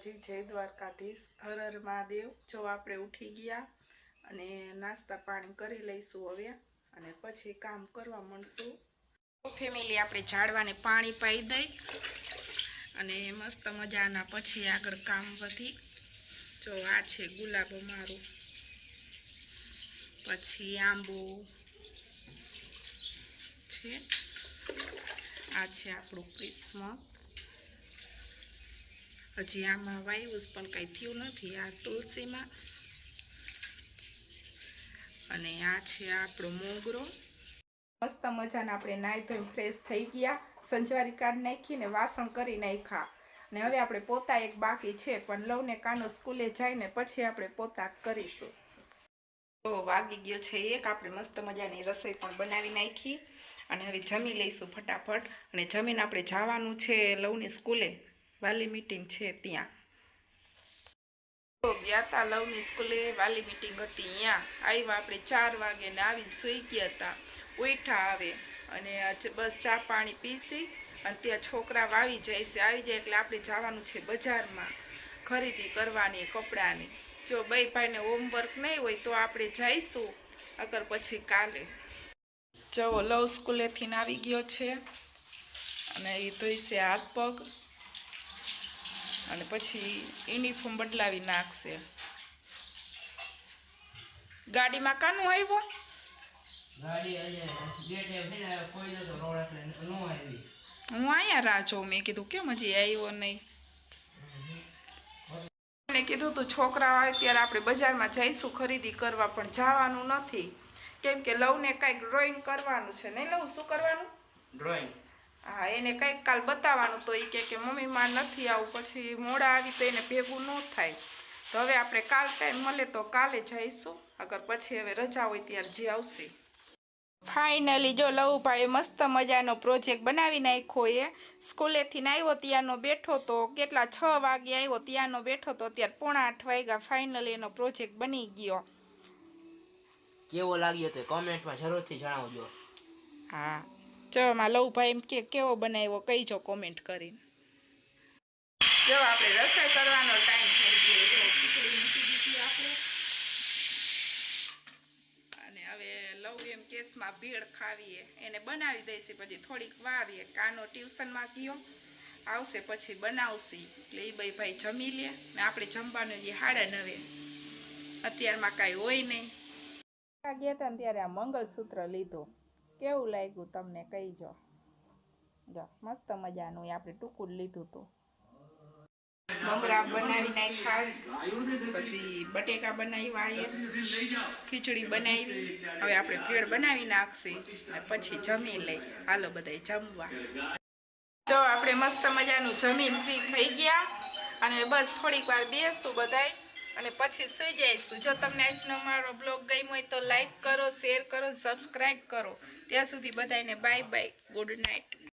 જી જય દ્વારકાધીશ, હર હર મહાદેવ। જો આપણે ઉઠી ગયા અને નાસ્તા પાણી કરી લઈશું હવે, અને પછી કામ કરવા માંડશું। ફેમિલી આપણે ઝાડવાને પાણી પાઈ દઈ અને મસ્ત મજાના પછી આગળ કામ વધી। જો આ છે ગુલાબો મારું, પછી આંબો છે, આ છે આપણું ક્રિસ્મસ। હજી આમાં વાયુસ પણ કંઈ થયું નથી, આ તુલસીમાં। અને આ છે આપણો મોગરો। મસ્ત મજાના આપણે નાહી ધોઈ ફ્રેશ થઈ ગયા, સંજવારી કાઢી નાખીને વાસણ કરી નાખ્યા। ને હવે આપણે પોતા એક બાકી છે, પણ લવને કાનો સ્કૂલે જઈને પછી આપણે પોતા કરીશું। તો વાગી ગયો છે 1, આપણે મસ્ત મજાની રસોઈ પણ બનાવી નાખી અને હવે જમી લઈશું ફટાફટ। અને જમીને આપણે જવાનું છે લવની સ્કૂલે, વાલી મીટિંગ છે ત્યાં। તો ગયા હતા લવની સ્કૂલે, વાલી મીટિંગ હતી ત્યાં આવ્યા આપણે 4 વાગે ને આવીને સૂઈ ગયા હતા। ઉઠ્યા આવે અને બસ ચા પાણી પીસી અને ત્યાં છોકરા આવી જાય છે, આવી જાય એટલે આપણે જવાનું છે બજારમાં ખરીદી કરવાની કપડાની। જો બે ભાઈને હોમવર્ક નહીં હોય તો આપણે જઈશું, અગર પછી કાલે। જો લવ સ્કૂલેથી આવી ગયો છે અને એ ધોઈશે હાથ પગ અને પછી યુનિફોર્મ બદલાવી નાખશે। ગાડીમાં કાનું આવ્યો? હું અહીંયા રાહ જોઉં, મેં કીધું કેમ હજી આવ્યો નહીં। મેં કીધું તું છોકરા આવે ત્યારે આપણે બજારમાં જઈશું ખરીદી કરવા, પણ જવાનું નથી કેમ કે લવને કંઈક ડ્રોઈંગ કરવાનું છે નહીં લવ? શું કરવાનું? ડ્રોઈંગ। હા, એને કંઈક કાલ બતાવવાનું, તો એ કે મમ્મી માં નથી આવું, પછી મોડા આવી તો એને ભેગું ન થાય। તો હવે આપણે કાલ ટાઈમ મળે તો કાલે જઈશું, અગર પછી હવે રજા હોય ત્યારે જે આવશે। ફાઇનલી જો લવભાઈ મસ્ત મજાનો પ્રોજેક્ટ બનાવી નાખ્યો। એ સ્કૂલેથી આવ્યો ત્યાંનો બેઠો તો કેટલા 6 વાગે આવ્યો ત્યાંનો બેઠો તો અત્યારે 7:45 વાગ્યા। ફાઇનલી એનો પ્રોજેક્ટ બની ગયો। કેવો લાગ્યો તો કોમેન્ટમાં જરૂરથી જણાવજો। હા, જો માં લવભાઈ એમ કે કેવો બનાવ્યો કહીજો કોમેન્ટ કરીને। જો આપણે રસોઈ કરવાનો ટાઈમ થઈ ગયો, જો ખીચડી મૂકી દીધી આપણે અને હવે લવ એમ કેસમાં ભેળ ખાવીએ, એને બનાવી દઈશું પછી થોડીક વાર એ કાનો ટ્યુશનમાં ગયો આવશે પછી બનાવશે, એટલે એ બે ભાઈ જમી લે ને આપણે જમવાનું જે 9:30, અત્યારમાં કાંઈ હોય નહીં। ગયા હતા ને ત્યારે આ મંગળસૂત્ર લીધું, કેવું લાગ્યું તમને કહીજો। જો મસ્ત મજાનું આપણે ટૂંકું લીધું હતું। મમરા બનાવી નાખ્યા, પછી બટેકા બનાવ્યા, ખીચડી બનાવી, હવે આપણે ભેળ બનાવી નાખશે અને પછી જમી લઈ। હાલો બધાય જમવા। તો આપણે મસ્ત મજાનું જમીન ફ્રી થઈ ગયા અને બસ થોડીક વાર બેસશું બધાય અને પછી સૂઈ જઈશું। જો તમને આજનો મારો બ્લોગ ગમ્યો હોય તો લાઈક કરો, શેર કરો, સબસ્ક્રાઈબ કરો। ત્યાં સુધી બધાને બાય બાય, ગુડ નાઇટ।